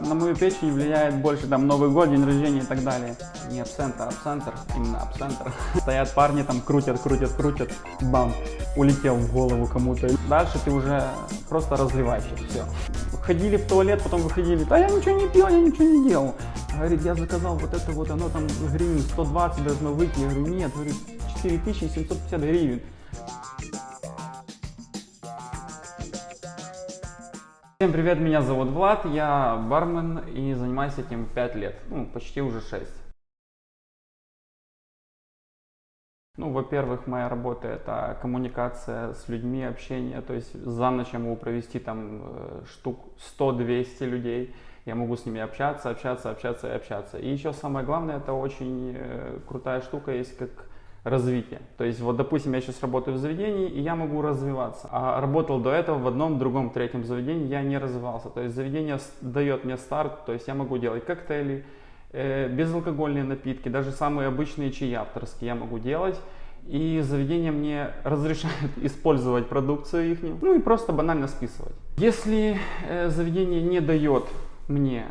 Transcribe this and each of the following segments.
На мою печень влияет больше там Новый год, день рождения и так далее. Не абсента, абсентер, именно абсентер. Стоят парни там, крутят, бам, улетел в голову кому-то. Дальше ты уже просто разливаешь, все. Ходили в туалет, потом выходили, да я ничего не пил, я ничего не делал. Говорит, я заказал вот это вот, оно там гривен 120 должно выйти. Я говорю, нет, говорит, 4750 гривен. Всем привет, меня зовут Влад, я бармен и занимаюсь этим 5 лет, ну почти уже 6. Ну, во-первых, моя работа это коммуникация с людьми, общение, то есть за ночь я могу провести там штук 100-200 людей, я могу с ними общаться. И еще самое главное, это очень крутая штука есть как развитие. То есть вот, допустим, я сейчас работаю в заведении, и я могу развиваться. А работал до этого в одном, другом, третьем заведении, я не развивался. То есть заведение дает мне старт, то есть я могу делать коктейли, безалкогольные напитки, даже самые обычные чаи авторские я могу делать. И заведение мне разрешает использовать продукцию их, ну и просто банально списывать. Если заведение не дает мне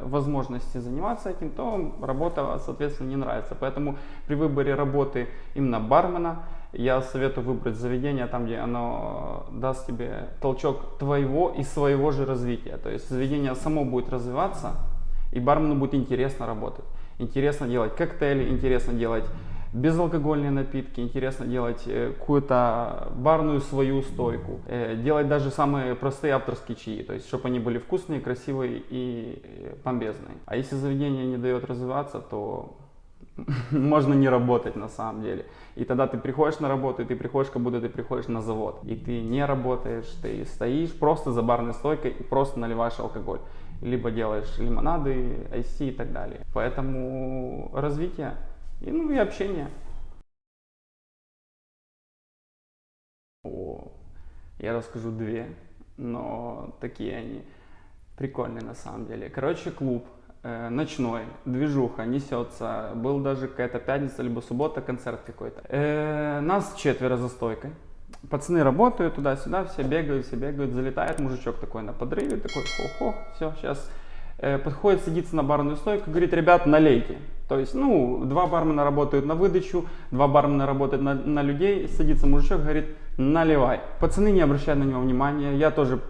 возможности заниматься этим, то работа, соответственно, не нравится. Поэтому при выборе работы именно бармена я советую выбрать заведение там, где оно даст тебе толчок твоего и своего же развития. То есть заведение само будет развиваться, и бармену будет интересно работать. Интересно делать коктейли, интересно делать безалкогольные напитки, интересно делать какую-то барную свою стойку, делать даже самые простые авторские чаи, то есть чтобы они были вкусные, красивые и помбезные. А если заведение не дает развиваться, то можно не работать на самом деле. И тогда ты приходишь на работу, и ты приходишь, как будто ты приходишь на завод. И ты не работаешь, ты стоишь просто за барной стойкой и просто наливаешь алкоголь. Либо делаешь лимонады, айси и так далее. Поэтому развитие и общение. Я расскажу две, но такие они прикольные на самом деле. Короче, клуб ночной, движуха, несется. Был даже какая-то пятница, либо суббота, концерт какой-то. Нас 4 за стойкой. Пацаны работают туда-сюда, все бегают, залетает мужичок такой на подрыве, такой хо-хо, все, сейчас подходит, садится на барную стойку, говорит, ребят, налейте. То есть, 2 бармена работают на выдачу, 2 бармена работают на людей, садится мужичок, говорит, наливай. Пацаны не обращают на него внимания, я тоже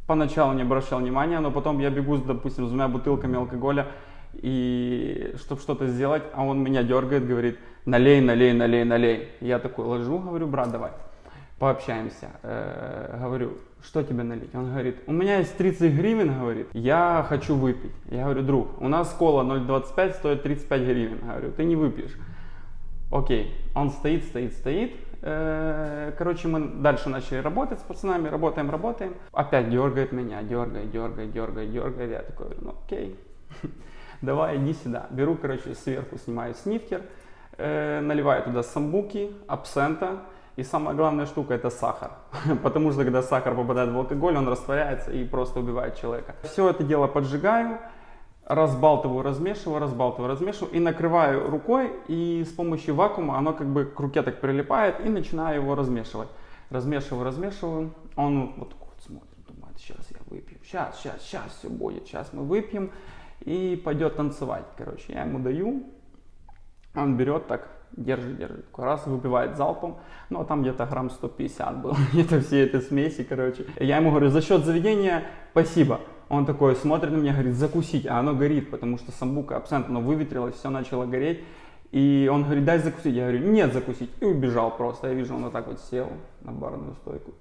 поначалу не обращал внимания, но потом я бегу, допустим, с 2 бутылками алкоголя, и чтобы что-то сделать, а он меня дергает, говорит, налей. Я такой ложу, говорю, брат, давай. Пообщаемся. Говорю, что тебе налить? Он говорит, у меня есть 30 гривен, говорит, я хочу выпить. Я говорю, друг, у нас кола 0,25 стоит 35 гривен. Говорю, ты не выпьешь. Окей. Он стоит. Короче, мы дальше начали работать с пацанами, работаем. Опять дергает меня, дергает. Я такой говорю, окей, давай, иди сюда. Беру, сверху снимаю снифтер, наливаю туда самбуки, абсента. И самая главная штука это сахар, потому что когда сахар попадает в алкоголь, он растворяется и просто убивает человека. Все это дело поджигаю, разбалтываю, размешиваю и накрываю рукой, и с помощью вакуума оно как бы к руке так прилипает, и начинаю его размешивать. Размешиваю, он вот так вот смотрит, думает, сейчас я выпью, сейчас все будет, сейчас мы выпьем, и пойдет танцевать. Я ему даю, он берет так, держит, раз выпивает залпом, а там где-то грамм 150 было, это все этой смеси, Я ему говорю, за счет заведения спасибо. Он такой смотрит на меня, говорит, закусить, а оно горит, потому что самбука, абсент, оно выветрилось, все начало гореть. И он говорит, дай закусить. Я говорю, нет, закусить. И убежал просто. Я вижу, он вот так вот сел на барную стойку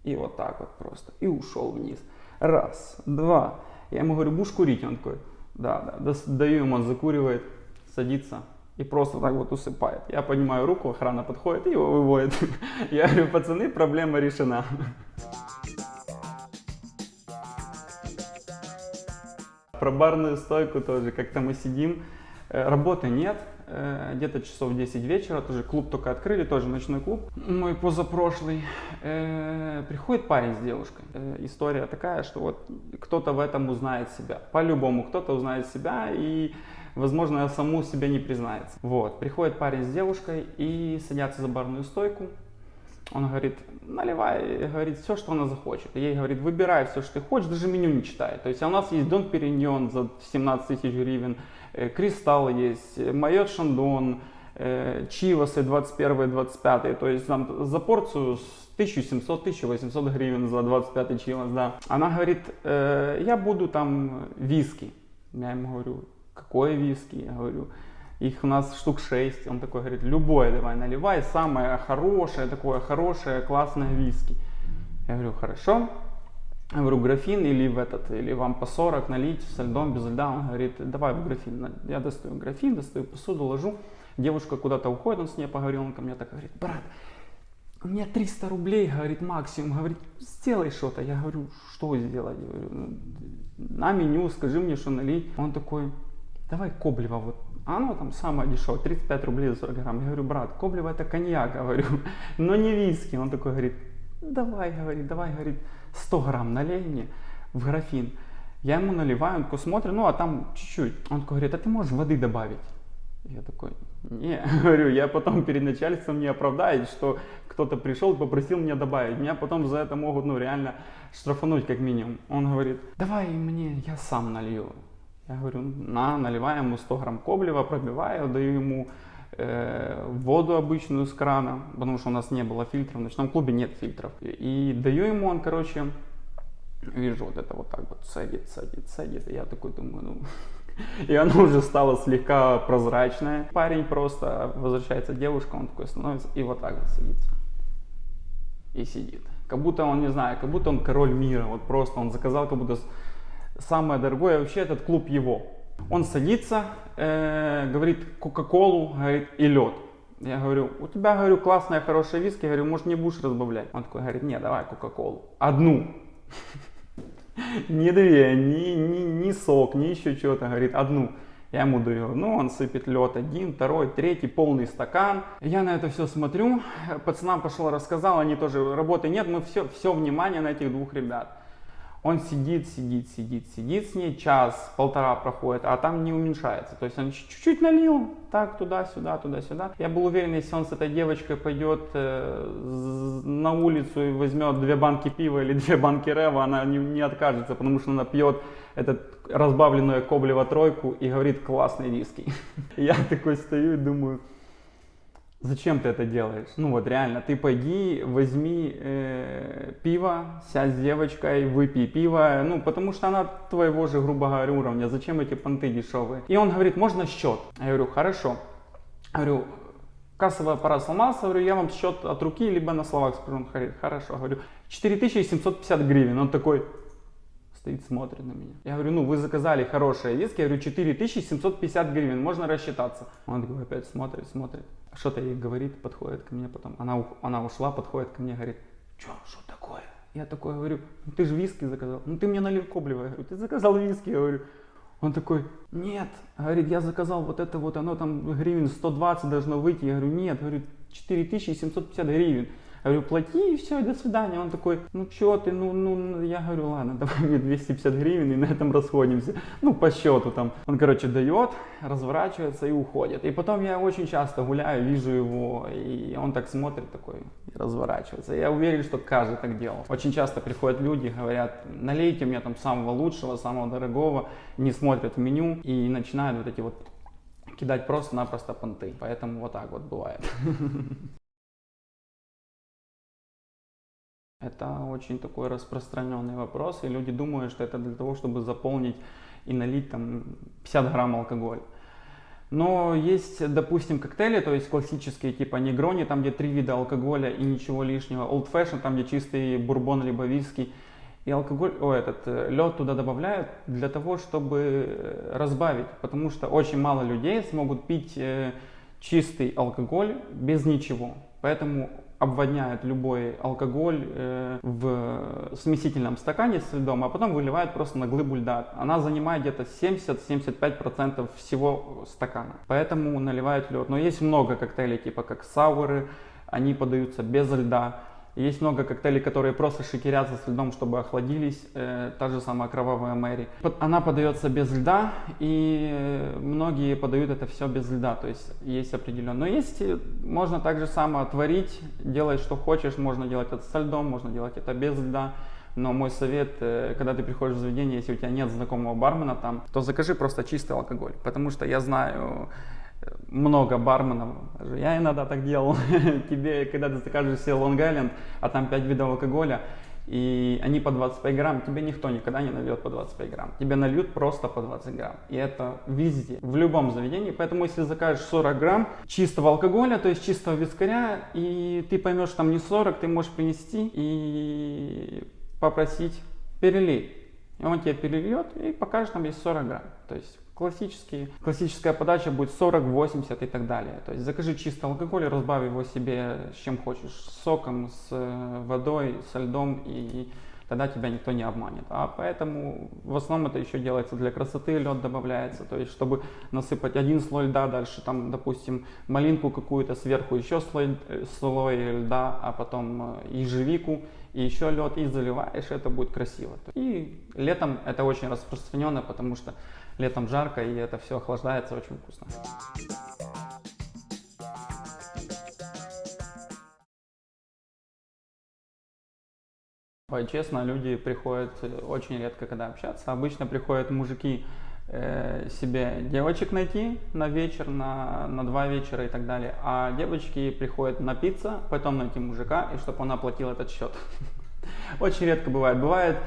и вот так вот просто, и ушел вниз. Раз, два. Я ему говорю, будешь курить? Он такой, да, даю ему, он закуривает, садится. И просто так вот усыпает. Я поднимаю руку, охрана подходит и его выводит. Я говорю, пацаны, проблема решена. Про барную стойку тоже. Как-то мы сидим, работы нет, где-то часов 10 вечера, тоже клуб только открыли, тоже ночной клуб, мой позапрошлый. Приходит парень с девушкой. История такая, что вот кто-то в этом узнает себя. По-любому кто-то узнает себя и... возможно, саму себе не признается. Вот, приходит парень с девушкой и садятся за барную стойку. Он говорит, наливай, говорит, все, что она захочет. И ей говорит, выбирай все, что ты хочешь, даже меню не читай. То есть у нас есть Дон Периньон за 17 тысяч гривен, Кристалл есть, Майот Шандон, Чивасы 21-25, то есть там за порцию 1700-1800 гривен за 25 чивас, да. Она говорит, я буду там виски. Я ему говорю, какое виски? Я говорю, их у нас штук 6. Он такой говорит, любое давай наливай, самое хорошее, такое хорошее, классное виски. Я говорю, хорошо. Я говорю, графин или вам по 40 налить со льдом, без льда. Он говорит, давай в графин. Я достаю графин, достаю посуду, ложу. Девушка куда-то уходит, он с ней поговорил, он ко мне так говорит, брат, у меня 300 рублей, говорит, максимум, говорит, сделай что-то. Я говорю, что сделать? Я говорю, на меню, скажи мне, что налить. Он такой, давай Коблева, вот, оно там самое дешевое, 35 рублей за 40 грамм. Я говорю, брат, Коблева это коньяк, говорю, но не виски. Он такой говорит, давай, говорит, 100 грамм налей мне в графин. Я ему наливаю, он такой смотрит, ну а там чуть-чуть. Он такой говорит, а ты можешь воды добавить? Я такой, не, говорю, я потом перед начальством не оправдаюсь, что кто-то пришел и попросил меня добавить. Меня потом за это могут, ну, реально штрафануть как минимум. Он говорит, давай мне, я сам налью. Я говорю, наливаю ему 100 грамм Коблева, пробиваю, даю ему воду обычную с крана, потому что у нас не было фильтров, в ночном клубе нет фильтров. И даю ему, он, короче, вижу вот это вот так вот, садит. И я такой думаю, ну... И оно уже стало слегка прозрачное. Парень просто, возвращается девушка, он такой становится и вот так вот садится. И сидит. Как будто он, не знаю, как будто он король мира. Вот просто он заказал как будто самое дорогое. Вообще этот клуб его. Он садится, говорит кока-колу, говорит, и лед. Я говорю, у тебя, говорю, классная, хорошая виски. Я говорю, может, не будешь разбавлять? Он такой говорит, не, давай кока-колу. Одну. Не две, ни сок, ни еще что-то, говорит, одну. Я ему даю, ну, он сыпет лед, один, второй, третий, полный стакан. Я на это все смотрю, пацанам пошел, рассказал, они тоже, работы нет, мы все внимание на этих двух ребят. Он сидит с ней, час-полтора проходит, а там не уменьшается. То есть он чуть-чуть налил, так, туда-сюда. Я был уверен, если он с этой девочкой пойдет на улицу и возьмет 2 банки пива или 2 банки Рева, она не откажется, потому что она пьет этот разбавленную Коблева тройку и говорит, классный виски. Я такой стою и думаю, зачем ты это делаешь? Ну вот реально, ты пойди, возьми пиво, сядь с девочкой, выпей пиво, ну потому что она твоего же, грубо говоря, уровня, зачем эти понты дешевые? И он говорит, можно счет? Я говорю, хорошо. Я говорю, кассовый аппарат сломался, говорю, я вам счет от руки, либо на словах скажу. Он говорит, хорошо. Говорю, 4750 гривен. Он такой стоит, смотрит на меня. Я говорю, ну вы заказали хорошие виски, я говорю, 4750 гривен, можно рассчитаться. Он такой опять смотрит. Что-то ей говорит, подходит ко мне потом. Она ушла, подходит ко мне, говорит, что такое? Я такой говорю, ну ты же виски заказал. Ну ты мне налил Коблева. Я говорю, ты заказал виски, я говорю. Он такой, нет, говорит, я заказал вот это вот, оно там гривен 120 должно выйти. Я говорю, нет, говорю, 4750 гривен. Я говорю, плати и все, и до свидания. Он такой, ну что ты, я говорю, ладно, давай мне 250 гривен и на этом расходимся. Ну, по счету там. Он, короче, дает, разворачивается и уходит. И потом я очень часто гуляю, вижу его, и он так смотрит такой, и разворачивается. Я уверен, что каждый так делал. Очень часто приходят люди, говорят, налейте мне там самого лучшего, самого дорогого, не смотрят в меню и начинают вот эти вот кидать просто-напросто понты. Поэтому вот так вот бывает. Это очень такой распространенный вопрос, и люди думают, что это для того, чтобы заполнить и налить там 50 грамм алкоголя. Но есть, допустим, коктейли, то есть классические типа негрони, там где 3 вида алкоголя и ничего лишнего, old fashion, там где чистый бурбон либо виски, и алкоголь, лед туда добавляют для того, чтобы разбавить, потому что очень мало людей смогут пить чистый алкоголь без ничего, поэтому обводняют любой алкоголь в смесительном стакане с льдом, а потом выливают просто на глыбу льда. Она занимает где-то 70-75% всего стакана. Поэтому наливают лед. Но есть много коктейлей, типа как сауры, они подаются без льда. Есть много коктейлей, которые просто шейкерятся со льдом, чтобы охладились. Та же самая кровавая Мэри. Она подается без льда, и многие подают это все без льда. То есть определенно. Но есть, можно также само творить, делать что хочешь. Можно делать это со льдом, можно делать это без льда. Но мой совет, когда ты приходишь в заведение, если у тебя нет знакомого бармена там, то закажи просто чистый алкоголь. Потому что я знаю много барменов, я иногда так делал, тебе, когда ты закажешь себе Long Island, а там 5 видов алкоголя, и они по 25 грамм, тебе никто никогда не нальет по 25 грамм, тебе нальют просто по 20 грамм, и это везде, в любом заведении, поэтому если закажешь 40 грамм чистого алкоголя, то есть чистого вискаря, и ты поймешь, что там не 40, ты можешь принести и попросить перелей, и он тебе перельет и покажет, там есть 40 грамм, то есть классическая подача будет 40, 80 и так далее. То есть закажи чистый алкоголь, разбавь его себе с чем хочешь, с соком, с водой, со льдом, и тогда тебя никто не обманет. А поэтому в основном это еще делается для красоты, лед добавляется, то есть чтобы насыпать один слой льда, дальше там, допустим, малинку какую-то, сверху еще слой льда, а потом ежевику, и еще лед, и заливаешь, это будет красиво. И летом это очень распространено, потому что летом жарко, и это все охлаждается очень вкусно. Честно, люди приходят очень редко, когда общаться. Обычно приходят мужики себе девочек найти на вечер, на 2 вечера и так далее. А девочки приходят напиться, потом найти мужика, и чтобы он оплатил этот счет. Очень редко бывает. Бывает,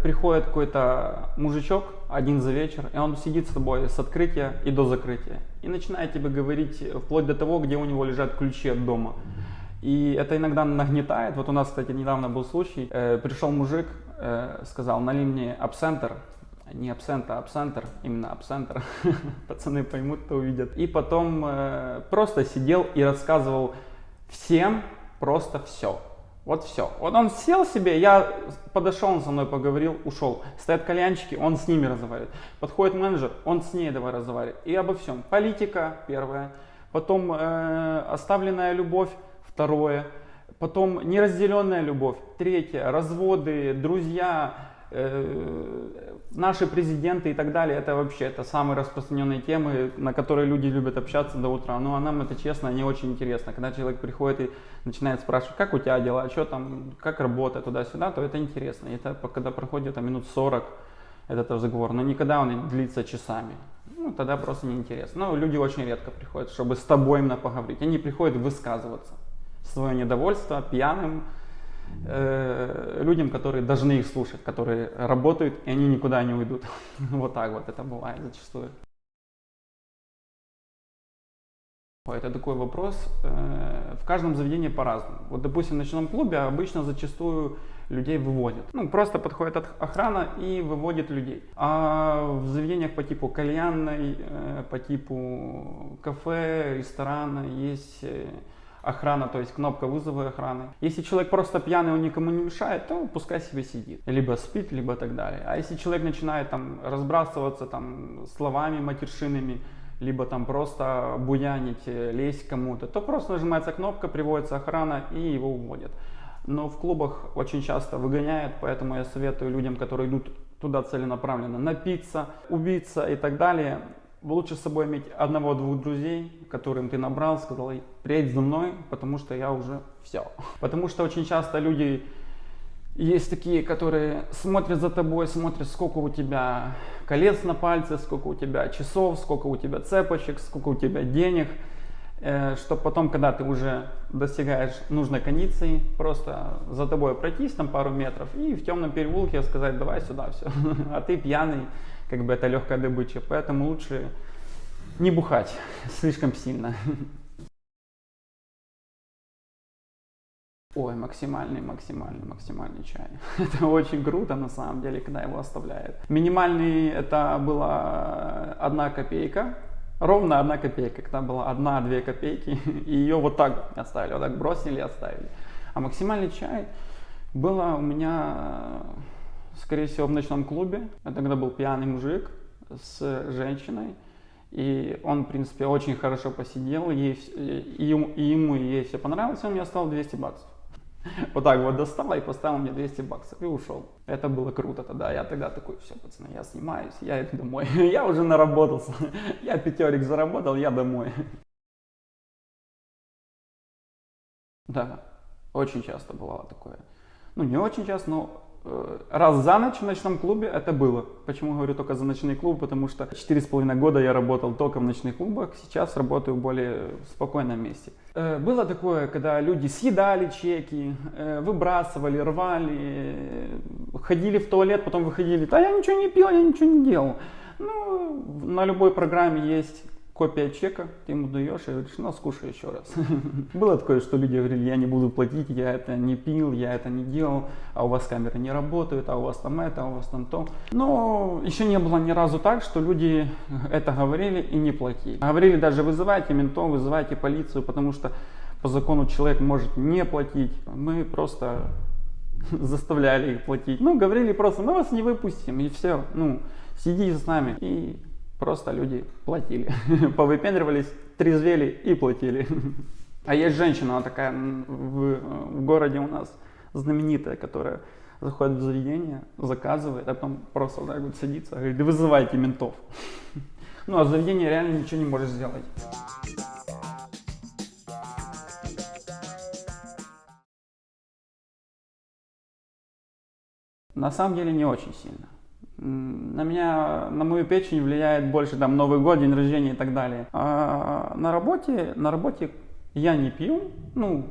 приходит какой-то мужичок один за вечер, и он сидит с тобой с открытия и до закрытия. И начинает тебе говорить вплоть до того, где у него лежат ключи от дома. И это иногда нагнетает. Вот у нас, кстати, недавно был случай. Пришел мужик, сказал, налей мне абсентер. Не абсент, а абсентер. Именно абсентер. Пацаны поймут, кто увидят. И потом просто сидел и рассказывал всем просто все. Вот все. Вот он сел себе, я подошел, он со мной поговорил, ушел. Стоят кальянчики, он с ними разговаривает. Подходит менеджер, он с ней давай разговаривает. И обо всем. Политика, первое. Потом оставленная любовь, второе. Потом неразделенная любовь, третье. Разводы, друзья, наши президенты и так далее. Это вообще это самые распространенные темы, на которые люди любят общаться до утра. Ну а нам это честно не очень интересно. Когда человек приходит и начинает спрашивать, как у тебя дела, что там, как работа, туда-сюда, то это интересно. И это когда проходит минут 40 этот разговор, но никогда он не длится часами. Ну тогда просто неинтересно. Но люди очень редко приходят, чтобы с тобой именно поговорить. Они приходят высказываться свое недовольство пьяным людям, которые должны их слушать, которые работают, и они никуда не уйдут. Вот так вот это бывает зачастую. Это такой вопрос. В каждом заведении по-разному. Вот, допустим, в ночном клубе обычно зачастую людей выводят. Ну, просто подходит охрана и выводит людей. А в заведениях по типу кальянной, по типу кафе, ресторана есть охрана, то есть кнопка вызова охраны. Если человек просто пьяный, он никому не мешает, то пускай себе сидит. Либо спит, либо так далее. А если человек начинает там разбрасываться там словами матершинными, либо там просто буянить, лезть кому-то, то просто нажимается кнопка, приводится охрана и его уводят. Но в клубах очень часто выгоняют, поэтому я советую людям, которые идут туда целенаправленно, напиться, убиться и так далее. Лучше с собой иметь 1-2 друзей, которым ты набрал, сказал, приедь за мной, потому что я уже все. Потому что очень часто люди есть такие, которые смотрят за тобой, смотрят, сколько у тебя колец на пальце, сколько у тебя часов, сколько у тебя цепочек, сколько у тебя денег, чтобы потом, когда ты уже достигаешь нужной кондиции, просто за тобой пройтись там пару метров и в темном переулке сказать, давай сюда все, а ты пьяный. Как бы это легкая добыча, поэтому лучше не бухать слишком сильно. Ой, максимальный чай. Это очень круто на самом деле, когда его оставляют. Минимальный это была 1 копейка, ровно 1 копейка, когда была 1-2 копейки, и ее вот так оставили, вот так бросили и оставили. А максимальный чай было у меня, скорее всего, в ночном клубе. Я тогда был пьяный мужик с женщиной. И он, в принципе, очень хорошо посидел, и ему и ей все понравилось, он мне оставил 200 баксов. Вот так вот достал и поставил мне 200 баксов и ушел. Это было круто тогда. Я тогда такой: все, пацаны, я снимаюсь, я иду домой. Я уже наработался, я 5 заработал, я домой. Да, очень часто бывало такое. Ну, не очень часто, но раз за ночь в ночном клубе это было. Почему говорю только за ночные клубы? Потому что 4,5 года я работал только в ночных клубах, сейчас работаю в более спокойном месте. Было такое, когда люди съедали чеки, выбрасывали, рвали, ходили в туалет, потом выходили: да я ничего не пил, я ничего не делал. Ну, на любой программе есть копия чека, ты ему даешь и говоришь: ну, скушай еще раз. Было такое, что люди говорили: я не буду платить, я это не пил, я это не делал, а у вас камеры не работают, а у вас там это, а у вас там то. Но еще не было ни разу так, что люди это говорили и не платили. Говорили даже: вызывайте ментов, вызывайте полицию, потому что по закону человек может не платить. Мы просто заставляли их платить. Ну, говорили просто: мы вас не выпустим, и все, ну, сидите с нами. И просто люди платили, повыпендривались, трезвели и платили. А есть женщина, она такая в городе у нас знаменитая, которая заходит в заведение, заказывает, а потом просто вот так вот садится, говорит: вызывайте ментов. Ну, а заведение реально ничего не может сделать. На самом деле не очень сильно. На меня, на мою печень влияет больше там Новый год, день рождения и так далее. А на работе я не пью, ну,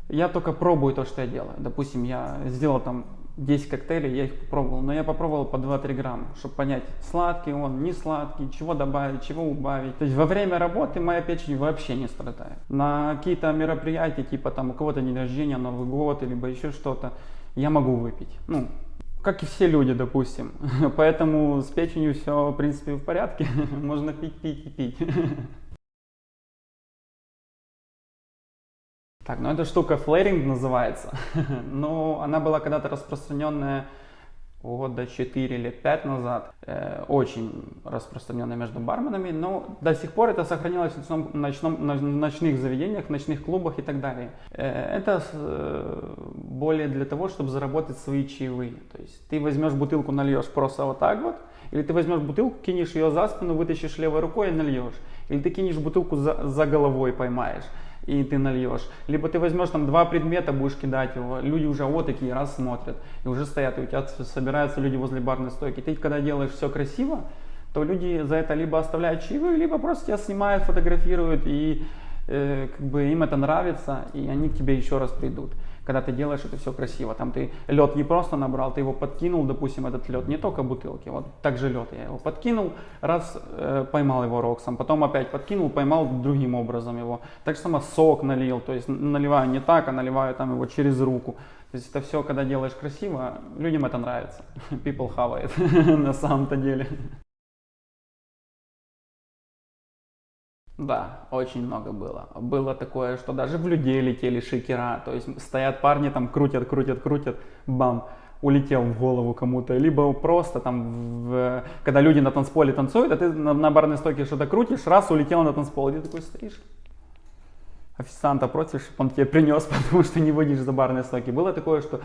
я только пробую то, что я делаю. Допустим, я сделал там 10 коктейлей, я их попробовал, но я попробовал по 2-3 грамма, чтобы понять, сладкий он, не сладкий, чего добавить, чего убавить. То есть во время работы моя печень вообще не страдает. На какие-то мероприятия, типа там у кого-то день рождения, Новый год, либо еще что-то, я могу выпить. Ну, как и все люди, допустим. Поэтому с печенью все, в принципе, в порядке. Можно пить, пить и пить. Так, ну эта штука флэринг называется. Но она была когда-то распространенная года 4 или 5 назад. Очень распространенная между барменами. Но до сих пор это сохранилось в ночных заведениях, в ночных клубах и так далее. Это более для того, чтобы заработать свои чаевые. То есть ты возьмешь бутылку, нальешь просто вот так вот. Или ты возьмешь бутылку, кинешь ее за спину, вытащишь левой рукой и нальешь. Или ты кинешь бутылку за головой, поймаешь, и ты нальешь. Либо ты возьмешь там 2 предмета, будешь кидать его, люди уже вот такие раз смотрят, и уже стоят, и у тебя собираются люди возле барной стойки. Ты когда делаешь все красиво, то люди за это либо оставляют чаевые, либо просто тебя снимают, фотографируют, и как бы им это нравится, и они к тебе еще раз придут. Когда ты делаешь это все красиво, там ты лед не просто набрал, ты его подкинул, допустим, этот лед, не только бутылки, вот так же лед, я его подкинул, раз поймал его роксом, потом опять подкинул, поймал другим образом его. Так же само сок налил, то есть наливаю не так, а наливаю там его через руку. То есть это все, когда делаешь красиво, людям это нравится. People хавает на самом-то деле. Да, очень много было. Было такое, что даже в людей летели шейкера. То есть стоят парни, там крутят, бам, улетел в голову кому-то. Либо просто там, когда люди на танцполе танцуют, а ты на барной стойке что-то крутишь, раз улетел на танцпол, и ты такой стоишь. Официанта просишь, чтобы он тебе принес, потому что не выйдешь за барной стойки. Было такое, что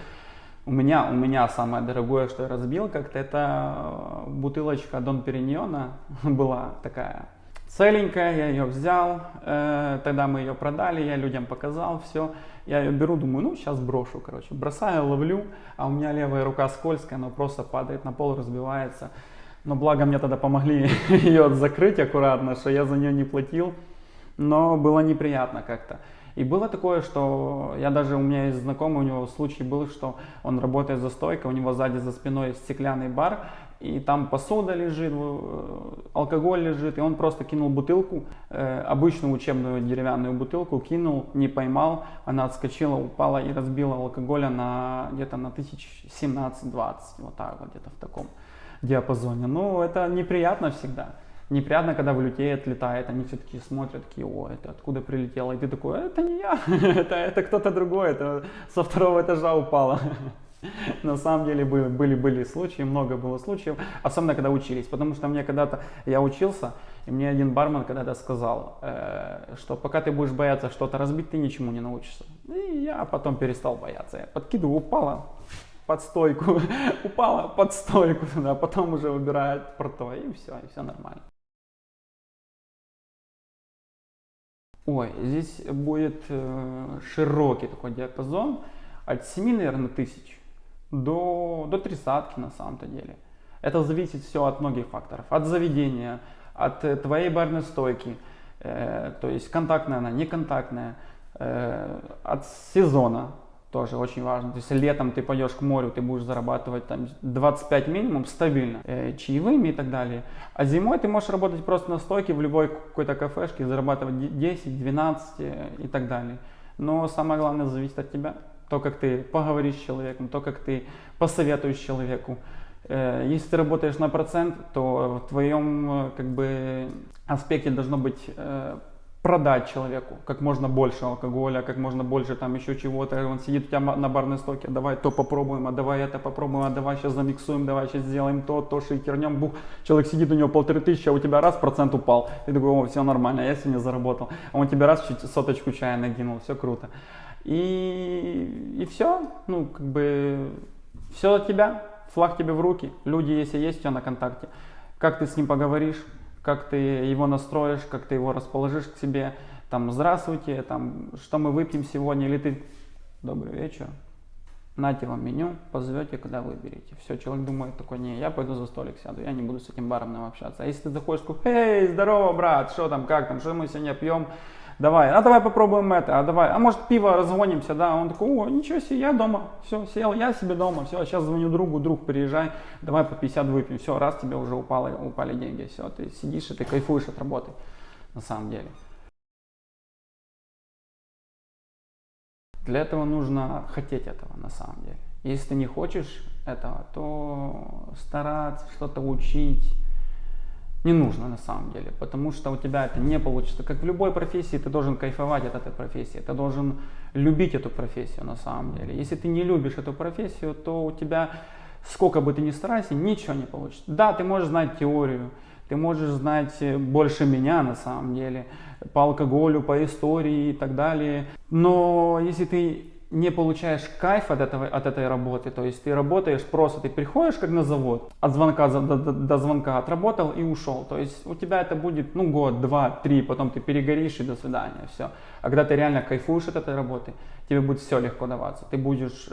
у меня самое дорогое, что я разбил как-то, это бутылочка Дон Периньона была такая. Целенькая, я ее взял, тогда мы ее продали, я людям показал, все. Я ее беру, думаю, ну сейчас брошу, короче. Бросаю, ловлю, а у меня левая рука скользкая, она просто падает на пол, разбивается. Но благо мне тогда помогли ее закрыть аккуратно, что я за нее не платил. Но было неприятно как-то. И было такое, что у меня есть знакомый, у него случай был, что он работает за стойкой, у него сзади за спиной стеклянный бар, и там посуда лежит, алкоголь лежит, и он просто кинул бутылку, обычную учебную деревянную бутылку, кинул, не поймал, она отскочила, упала и разбила алкоголя где-то на 17-20, вот так вот, где-то в таком диапазоне. Ну, это неприятно всегда. Неприятно, когда в людей отлетает, они все таки смотрят, такие: о, это откуда прилетело? И ты такой: это не я, это кто-то другой, это со 2-го этажа упало. На самом деле были случаи, много было случаев, особенно когда учились, потому что мне когда-то, я учился, И мне один бармен когда-то сказал, что пока ты будешь бояться что-то разбить, ты ничему не научишься. И я потом перестал бояться. Я подкидываю, упала под стойку, упала под стойку, а потом уже выбирает портовое, и все нормально. Ой, здесь будет широкий такой диапазон, от 7, наверное, тысяч до 30 на самом-то деле. Это зависит все от многих факторов. От заведения, от твоей барной стойки, то есть контактная она, неконтактная, от сезона тоже очень важно. То есть летом ты пойдешь к морю, ты будешь зарабатывать там 25 минимум стабильно, чаевыми и так далее. А зимой ты можешь работать просто на стойке в любой какой-то кафешке, зарабатывать 10, 12 и так далее. Но самое главное зависит от тебя. То, как ты поговоришь с человеком, то, как ты посоветуешь человеку. Если ты работаешь на процент, то в твоем как бы аспекте должно быть продать человеку как можно больше алкоголя, как можно больше там еще чего-то. Он сидит у тебя на барной стойке, давай то попробуем, а давай это попробуем, а давай сейчас замиксуем, давай сейчас сделаем то шейкернем. Бух. Человек сидит, у него 1500, а у тебя раз процент упал. Ты такой, о, все нормально, я сегодня заработал. А он тебе раз чуть соточку чая накинул, все круто. И все, ну как бы все от тебя, флаг тебе в руки, люди если есть у тебя на контакте, как ты с ним поговоришь, как ты его настроишь, как ты его расположишь к себе, там, здравствуйте, там, что мы выпьем сегодня, или ты, добрый вечер, нате вам меню, позовете, когда выберете. Все, человек думает такой, не, я пойду за столик сяду, я не буду с этим барменом общаться. А если ты заходишь, эй, здорово, брат, что там, как там, что мы сегодня пьем, давай попробуем это, а может пиво разгонимся, да, он такой, о, ничего себе, я дома, все, сел, я себе дома, все, сейчас звоню другу, друг, приезжай, давай по 50 выпьем, все, раз тебе уже упали деньги, все, ты сидишь и ты кайфуешь от работы, на самом деле. Для этого нужно хотеть этого, на самом деле. Если ты не хочешь этого, то стараться что-то учить не нужно на самом деле, потому что у тебя это не получится. Как в любой профессии, ты должен кайфовать от этой профессии, ты должен любить эту профессию на самом деле. Если ты не любишь эту профессию, то у тебя, сколько бы ты ни старайся, ничего не получится. Да, ты можешь знать теорию, ты можешь знать больше меня на самом деле, по алкоголю, по истории и так далее, но если ты не получаешь кайф от этой работы, то есть ты работаешь просто, ты приходишь как на завод, от звонка до звонка отработал и ушел, то есть у тебя это будет, ну, год, два, три, потом ты перегоришь и до свидания, все. А когда ты реально кайфуешь от этой работы, тебе будет все легко даваться, ты будешь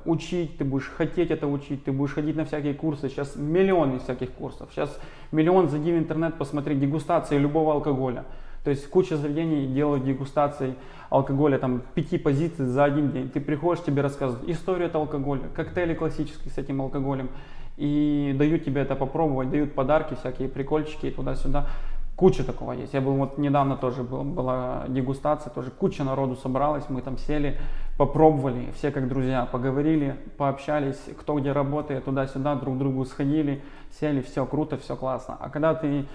учить, ты будешь хотеть это учить, ты будешь ходить на всякие курсы, сейчас миллионы всяких курсов, сейчас миллион, зайди в интернет, посмотри дегустации любого алкоголя. То есть куча заведений делают дегустации алкоголя, там 5 позиций за один день. Ты приходишь, тебе рассказывают историю от алкоголя, коктейли классические с этим алкоголем. И дают тебе это попробовать, дают подарки, всякие прикольчики туда-сюда. Куча такого есть. Я был вот недавно тоже, была дегустация, тоже куча народу собралась, мы там сели, попробовали, все как друзья, поговорили, пообщались, кто где работает, туда-сюда, друг к другу сходили, сели, все круто, все классно. А когда ты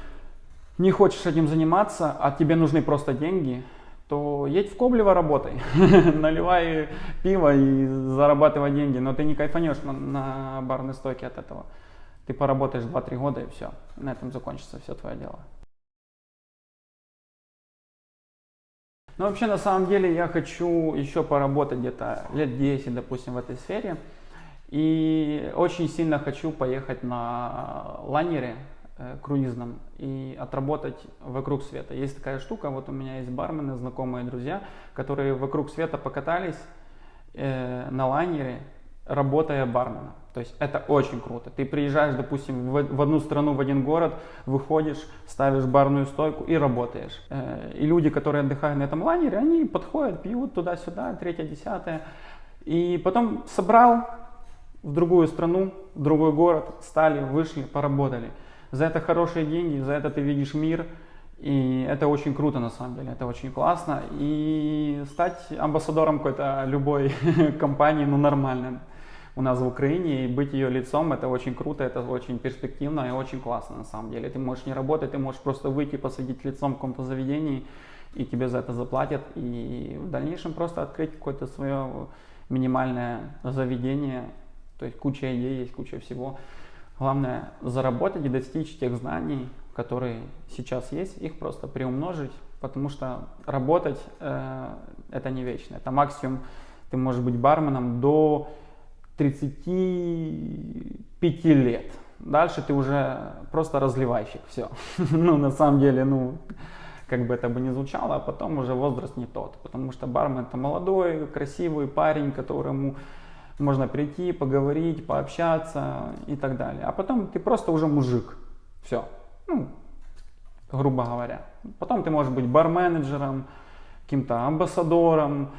не хочешь этим заниматься, а тебе нужны просто деньги, то едь в Коблево, работай, наливай пиво и зарабатывай деньги, но ты не кайфанешь на барной стойке от этого. Ты поработаешь 2-3 года и все, на этом закончится все твое дело. Но вообще на самом деле я хочу еще поработать где-то лет 10, допустим, в этой сфере. И очень сильно хочу поехать на лайнере круизном и отработать вокруг света. Есть такая штука, вот у меня есть бармены, знакомые друзья, которые вокруг света покатались на лайнере, работая барменом. То есть это очень круто. Ты приезжаешь, допустим, в одну страну, в один город, выходишь, ставишь барную стойку и работаешь. И люди, которые отдыхают на этом лайнере, они подходят, пьют туда-сюда, третье, десятое. И потом собрал в другую страну, в другой город, стали, вышли, поработали. За это хорошие деньги, за это ты видишь мир, и это очень круто на самом деле, это очень классно. И стать амбассадором какой-то любой компании, ну, нормально у нас в Украине, и быть ее лицом, это очень круто, это очень перспективно и очень классно на самом деле. Ты можешь не работать, ты можешь просто выйти, посадить лицом в каком-то заведении, и тебе за это заплатят, и в дальнейшем просто открыть какое-то свое минимальное заведение, то есть куча идей есть, куча всего. Главное заработать и достичь тех знаний, которые сейчас есть, их просто приумножить, потому что работать это не вечно. Это максимум ты можешь быть барменом до 35 лет. Дальше ты уже просто разливайщик, все. Ну, на самом деле, ну, как бы это бы ни звучало, а потом уже возраст не тот. Потому что бармен это молодой, красивый парень, которому можно прийти, поговорить, пообщаться и так далее. А потом ты просто уже мужик. Все. Ну, грубо говоря. Потом ты можешь быть бар-менеджером, каким-то амбассадором,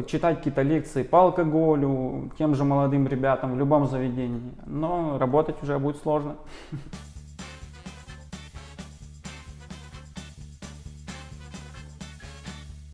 читать какие-то лекции по алкоголю, тем же молодым ребятам в любом заведении. Но работать уже будет сложно.